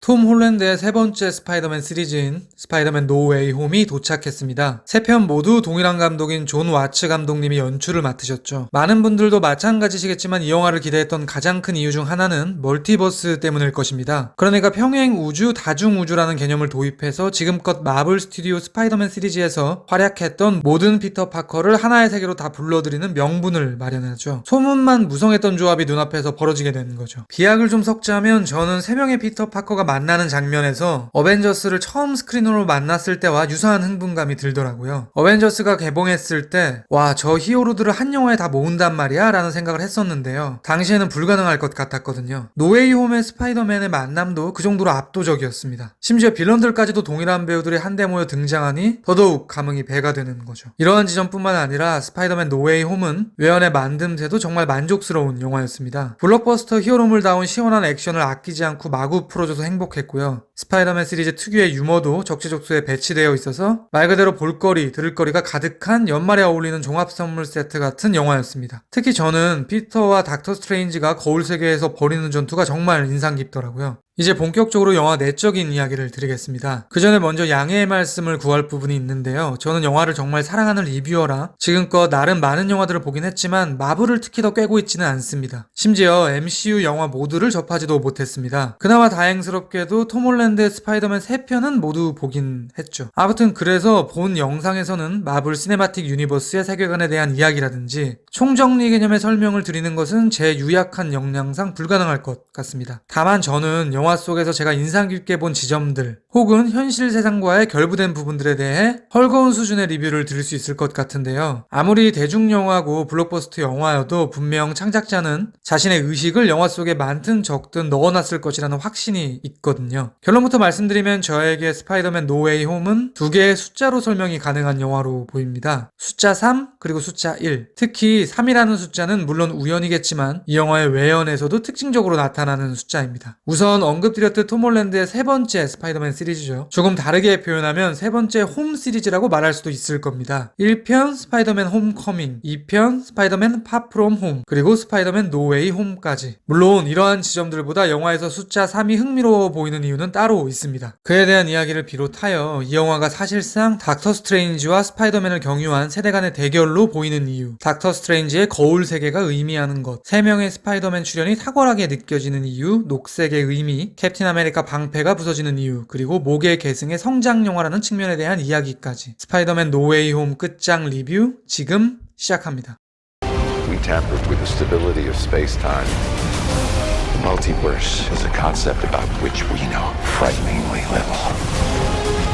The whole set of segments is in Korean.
톰 홀랜드의 세 번째 스파이더맨 시리즈인 스파이더맨 노 웨이 홈이 도착했습니다. 세 편 모두 동일한 감독인 존 와츠 감독님이 연출을 맡으셨죠. 많은 분들도 마찬가지시겠지만 이 영화를 기대했던 가장 큰 이유 중 하나는 멀티버스 때문일 것입니다. 그러니까 평행 우주, 다중 우주라는 개념을 도입해서 지금껏 마블 스튜디오 스파이더맨 시리즈에서 활약했던 모든 피터 파커를 하나의 세계로 다 불러들이는 명분을 마련하죠. 소문만 무성했던 조합이 눈앞에서 벌어지게 되는 거죠. 비약을 좀 섞자면 저는 세 명의 피터 파커가 만나는 장면에서 어벤져스를 처음 스크린으로 만났을 때와 유사한 흥분감이 들더라고요. 어벤져스가 개봉했을 때 와, 저 히어로들을 한 영화에 다 모은단 말이야 라는 생각을 했었는데요. 당시에는 불가능할 것 같았거든요. 노웨이 홈의 스파이더맨의 만남도 그 정도로 압도적이었습니다. 심지어 빌런들까지도 동일한 배우들이 한데 모여 등장하니 더더욱 감흥이 배가 되는 거죠. 이러한 지점뿐만 아니라 스파이더맨 노웨이 홈은 외연의 만듦새도 정말 만족스러운 영화였습니다. 블록버스터 히어로물다운 시원한 액션을 아끼지 않고 마구 풀어줘서 행복했고요. 스파이더맨 시리즈 특유의 유머도 적재적소에 배치되어 있어서 말 그대로 볼거리, 들을거리가 가득한 연말에 어울리는 종합 선물 세트 같은 영화였습니다. 특히 저는 피터와 닥터 스트레인지가 거울 세계에서 벌이는 전투가 정말 인상 깊더라고요. 이제 본격적으로 영화 내적인 이야기를 드리겠습니다. 그 전에 먼저 양해의 말씀을 구할 부분이 있는데요. 저는 영화를 정말 사랑하는 리뷰어라 지금껏 나름 많은 영화들을 보긴 했지만 마블을 특히 더 꿰고 있지는 않습니다. 심지어 MCU 영화 모두를 접하지도 못했습니다. 그나마 다행스럽게도 톰 홀랜드의 스파이더맨 3편은 모두 보긴 했죠. 아무튼 그래서 본 영상에서는 마블 시네마틱 유니버스의 세계관에 대한 이야기라든지 총정리 개념의 설명을 드리는 것은 제 유약한 역량상 불가능할 것 같습니다. 다만 저는 영화 속에서 제가 인상 깊게 본 지점들 혹은 현실 세상과의 결부된 부분들에 대해 헐거운 수준의 리뷰를 드릴 수 있을 것 같은데요. 아무리 대중영화고 블록버스터 영화여도 분명 창작자는 자신의 의식을 영화 속에 많든 적든 넣어놨을 것이라는 확신이 있거든요. 결론부터 말씀드리면 저에게 스파이더맨 노 웨이 홈은 두 개의 숫자로 설명이 가능한 영화로 보입니다. 숫자 3 그리고 숫자 1. 특히 3이라는 숫자는 물론 우연이겠지만 이 영화의 외연에서도 특징적으로 나타나는 숫자입니다. 우선 언급드렸듯 톰 홀랜드의 세 번째 스파이더맨 시리즈죠. 조금 다르게 표현하면 세 번째 홈 시리즈라고 말할 수도 있을 겁니다. 1편 스파이더맨 홈커밍, 2편 스파이더맨 파 프롬 홈, 그리고 스파이더맨 노 웨이 홈까지. 물론 이러한 지점들보다 영화에서 숫자 3이 흥미로워 보이는 이유는 따로 있습니다. 그에 대한 이야기를 비롯하여 이 영화가 사실상 닥터 스트레인지와 스파이더맨을 경유한 세대 간의 대결로 보이는 이유, 닥터 스트레인지의 거울 세계가 의미하는 것, 3명의 스파이더맨 출연이 탁월하게 느껴지는 이유, 녹색의 의미, 캡틴 아메리카 방패가 부서지는 이유, 그리고 목의 계승의 성장 영화라는 측면에 대한 이야기까지. 스파이더맨 노 웨이 홈 끝장 리뷰 지금 시작합니다. We tampered with the stability of space-time. The multiverse is a concept about which we know frighteningly little.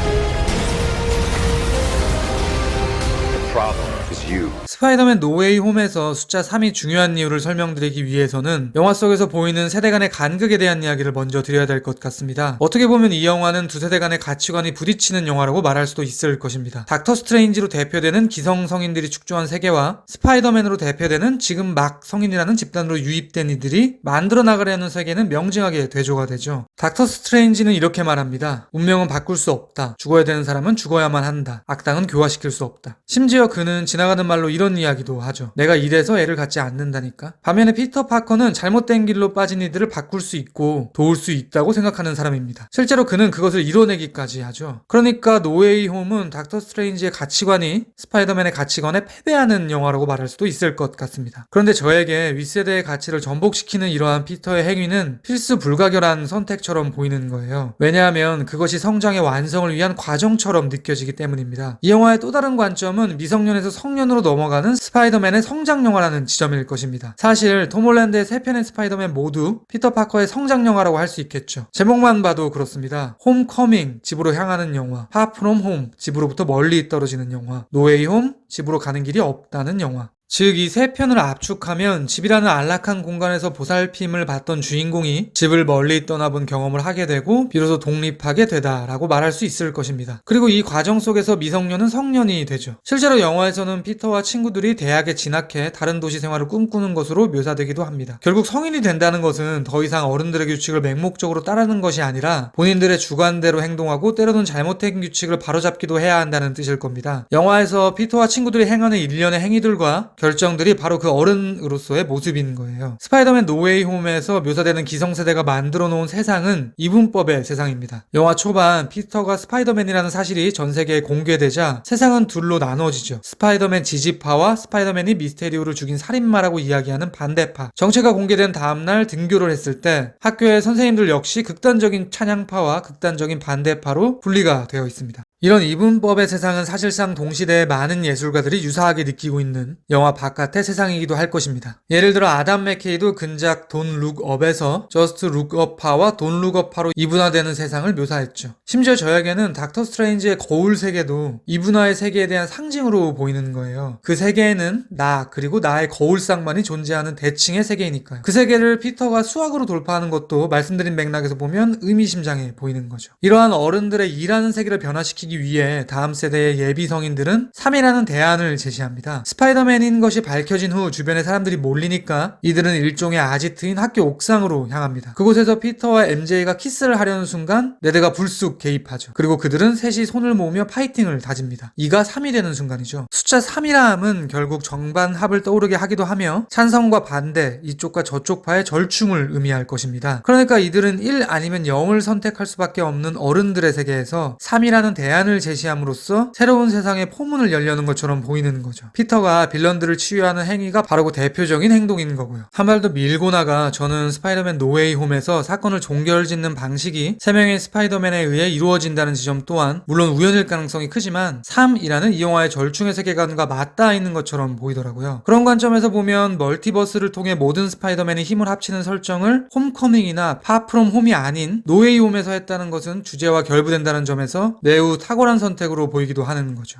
The problem is you. 스파이더맨 노 웨이 홈에서 숫자 3이 중요한 이유를 설명드리기 위해서는 영화 속에서 보이는 세대 간의 간극에 대한 이야기를 먼저 드려야 될 것 같습니다. 어떻게 보면 이 영화는 두 세대 간의 가치관이 부딪히는 영화라고 말할 수도 있을 것입니다. 닥터 스트레인지로 대표되는 기성 성인들이 축조한 세계와 스파이더맨으로 대표되는 지금 막 성인이라는 집단으로 유입된 이들이 만들어 나가려는 세계는 명징하게 대조가 되죠. 닥터 스트레인지는 이렇게 말합니다. 운명은 바꿀 수 없다. 죽어야 되는 사람은 죽어야만 한다. 악당은 교화시킬 수 없다. 심지어 그는 지나가는 말로 이런 이야기도 하죠. 내가 이래서 애를 갖지 않는다니까. 반면에 피터 파커는 잘못된 길로 빠진 이들을 바꿀 수 있고 도울 수 있다고 생각하는 사람입니다. 실제로 그는 그것을 이뤄내기까지 하죠. 그러니까 노 웨이 홈은 닥터 스트레인지의 가치관이 스파이더맨의 가치관에 패배하는 영화라고 말할 수도 있을 것 같습니다. 그런데 저에게 윗세대의 가치를 전복시키는 이러한 피터의 행위는 필수 불가결한 선택처럼 보이는 거예요. 왜냐하면 그것이 성장의 완성을 위한 과정처럼 느껴지기 때문입니다. 이 영화의 또 다른 관점은 미성년에서 성년으로 넘어가는 스파이더맨의 성장 영화라는 지점일 것입니다. 사실 톰 홀랜드의 3편의 스파이더맨 모두 피터 파커의 성장 영화라고 할 수 있겠죠. 제목만 봐도 그렇습니다. 홈커밍, 집으로 향하는 영화, 파 프롬 홈, 집으로부터 멀리 떨어지는 영화, 노 웨이 홈, 집으로 가는 길이 없다는 영화. 즉 이 세 편을 압축하면 집이라는 안락한 공간에서 보살핌을 받던 주인공이 집을 멀리 떠나본 경험을 하게 되고 비로소 독립하게 되다라고 말할 수 있을 것입니다. 그리고 이 과정 속에서 미성년은 성년이 되죠. 실제로 영화에서는 피터와 친구들이 대학에 진학해 다른 도시 생활을 꿈꾸는 것으로 묘사되기도 합니다. 결국 성인이 된다는 것은 더 이상 어른들의 규칙을 맹목적으로 따르는 것이 아니라 본인들의 주관대로 행동하고 때로는 잘못된 규칙을 바로잡기도 해야 한다는 뜻일 겁니다. 영화에서 피터와 친구들이 행하는 일련의 행위들과 결정들이 바로 그 어른으로서의 모습인 거예요. 스파이더맨 노웨이 홈에서 묘사되는 기성세대가 만들어 놓은 세상은 이분법의 세상입니다. 영화 초반 피터가 스파이더맨이라는 사실이 전 세계에 공개되자 세상은 둘로 나눠지죠. 스파이더맨 지지파와 스파이더맨이 미스테리오를 죽인 살인마라고 이야기하는 반대파. 정체가 공개된 다음날 등교를 했을 때 학교의 선생님들 역시 극단적인 찬양파와 극단적인 반대파로 분리가 되어 있습니다. 이런 이분법의 세상은 사실상 동시대의 많은 예술가들이 유사하게 느끼고 있는 영화 바깥의 세상이기도 할 것입니다. 예를 들어 아담 맥케이도 근작 돈 룩업에서 저스트 룩업파와 돈 룩업파로 이분화되는 세상을 묘사했죠. 심지어 저에게는 닥터 스트레인지의 거울 세계도 이분화의 세계에 대한 상징으로 보이는 거예요. 그 세계에는 나 그리고 나의 거울상만이 존재하는 대칭의 세계이니까요. 그 세계를 피터가 수학으로 돌파하는 것도 말씀드린 맥락에서 보면 의미심장해 보이는 거죠. 이러한 어른들의 일하는 세계를 변화시키기 위해 다음 세대의 예비 성인들은 3이라는 대안을 제시합니다. 스파이더맨인 것이 밝혀진 후 주변에 사람들이 몰리니까 이들은 일종의 아지트인 학교 옥상으로 향합니다. 그곳에서 피터와 MJ가 키스를 하려는 순간 네드가 불쑥 개입하죠. 그리고 그들은 셋이 손을 모으며 파이팅을 다집니다. 이가 3이 되는 순간이죠. 숫자 3이라 함은 결국 정반합을 떠오르게 하기도 하며 찬성과 반대, 이쪽과 저쪽파의 절충을 의미할 것입니다. 그러니까 이들은 1 아니면 0을 선택할 수밖에 없는 어른들의 세계에서 3이라는 대안을 제시함으로써 새로운 세상의 포문을 열려는 것처럼 보이는 거죠. 피터가 빌런들을 치유하는 행위가 바로 그 대표적인 행동인 거고요. 한 발 더 밀고 나가 저는 스파이더맨 노웨이 홈에서 사건을 종결짓는 방식이 3명의 스파이더맨에 의해 이루어진다는 지점 또한 물론 우연일 가능성이 크지만 3이라는 이 영화의 절충의 세계관과 맞닿아 있는 것처럼 보이더라고요. 그런 관점에서 보면 멀티버스를 통해 모든 스파이더맨이 힘을 합치는 설정을 홈커밍이나 파프롬 홈이 아닌 노웨이 홈에서 했다는 것은 주제와 결부된다는 점에서 매우 탁월한 선택으로 보이기도 하는 거죠.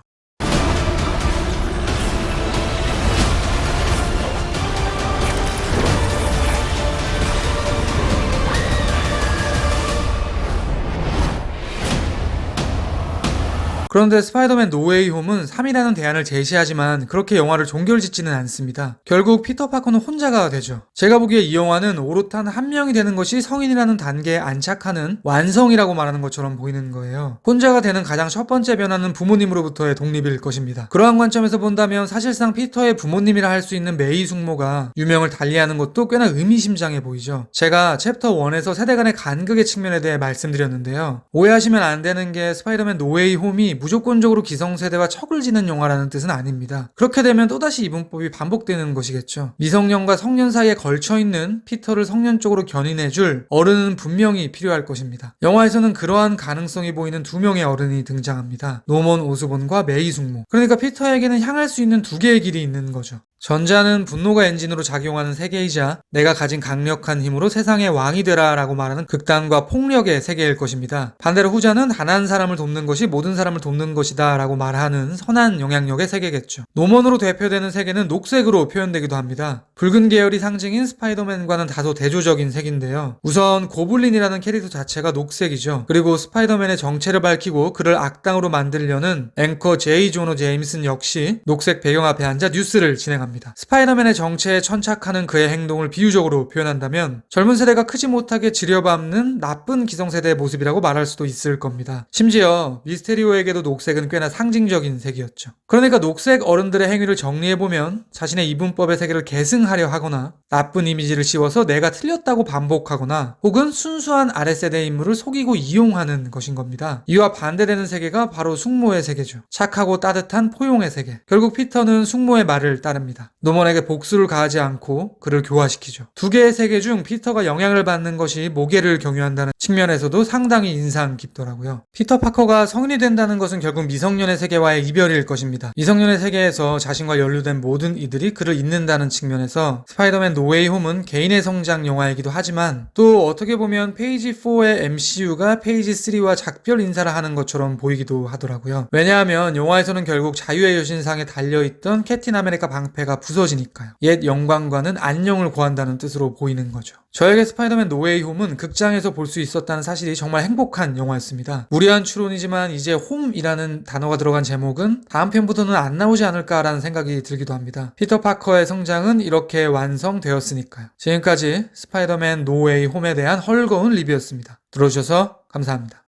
그런데 스파이더맨 노웨이 홈은 3이라는 대안을 제시하지만 그렇게 영화를 종결짓지는 않습니다. 결국 피터 파커는 혼자가 되죠. 제가 보기에 이 영화는 오롯한 한 명이 되는 것이 성인이라는 단계에 안착하는 완성이라고 말하는 것처럼 보이는 거예요. 혼자가 되는 가장 첫 번째 변화는 부모님으로부터의 독립일 것입니다. 그러한 관점에서 본다면 사실상 피터의 부모님이라 할 수 있는 메이 숙모가 유명을 달리하는 것도 꽤나 의미심장해 보이죠. 제가 챕터 1에서 세대 간의 간극의 측면에 대해 말씀드렸는데요. 오해하시면 안 되는 게 스파이더맨 노웨이 홈이 무조건적으로 기성세대와 척을 지는 영화라는 뜻은 아닙니다. 그렇게 되면 또다시 이분법이 반복되는 것이겠죠. 미성년과 성년 사이에 걸쳐있는 피터를 성년 쪽으로 견인해줄 어른은 분명히 필요할 것입니다. 영화에서는 그러한 가능성이 보이는 2명의 어른이 등장합니다. 노먼 오스본과 메이 숙모. 그러니까 피터에게는 향할 수 있는 2개의 길이 있는 거죠. 전자는 분노가 엔진으로 작용하는 세계이자 내가 가진 강력한 힘으로 세상의 왕이 되라 라고 말하는 극단과 폭력의 세계일 것입니다. 반대로 후자는 단 한 사람을 돕는 것이 모든 사람을 돕는 것이다 라고 말하는 선한 영향력의 세계겠죠. 노먼으로 대표되는 세계는 녹색으로 표현되기도 합니다. 붉은 계열이 상징인 스파이더맨과는 다소 대조적인 색인데요. 우선 고블린이라는 캐릭터 자체가 녹색이죠. 그리고 스파이더맨의 정체를 밝히고 그를 악당으로 만들려는 앵커 제이 조너 제임슨 역시 녹색 배경 앞에 앉아 뉴스를 진행합니다. 스파이더맨의 정체에 천착하는 그의 행동을 비유적으로 표현한다면 젊은 세대가 크지 못하게 지려밟는 나쁜 기성세대의 모습이라고 말할 수도 있을 겁니다. 심지어 미스테리오에게도 녹색은 꽤나 상징적인 색이었죠. 그러니까 녹색 어른들의 행위를 정리해보면 자신의 이분법의 세계를 계승하려 하거나 나쁜 이미지를 씌워서 내가 틀렸다고 반복하거나 혹은 순수한 아랫세대 인물을 속이고 이용하는 것인 겁니다. 이와 반대되는 세계가 바로 숙모의 세계죠. 착하고 따뜻한 포용의 세계. 결국 피터는 숙모의 말을 따릅니다. 노먼에게 복수를 가하지 않고 그를 교화시키죠. 2개의 세계 중 피터가 영향을 받는 것이 모계를 경유한다는 측면에서도 상당히 인상 깊더라고요. 피터 파커가 성인이 된다는 것은 결국 미성년의 세계와의 이별일 것입니다. 미성년의 세계에서 자신과 연루된 모든 이들이 그를 잇는다는 측면에서 스파이더맨 노웨이 홈은 개인의 성장 영화이기도 하지만 또 어떻게 보면 페이지 4의 MCU가 페이지 3와 작별 인사를 하는 것처럼 보이기도 하더라고요. 왜냐하면 영화에서는 결국 자유의 여신상에 달려있던 캡틴 아메리카 방패가 부서지니까요. 옛 영광과는 안녕을 구한다는 뜻으로 보이는 거죠. 저에게 스파이더맨 노웨이 홈은 극장에서 볼 수 있었다는 사실이 정말 행복한 영화였습니다. 무리한 추론이지만 이제 홈이라는 단어가 들어간 제목은 다음 편부터는 안 나오지 않을까라는 생각이 들기도 합니다. 피터 파커의 성장은 이렇게 완성되었으니까요. 지금까지 스파이더맨 노웨이 홈에 대한 헐거운 리뷰였습니다. 들어주셔서 감사합니다.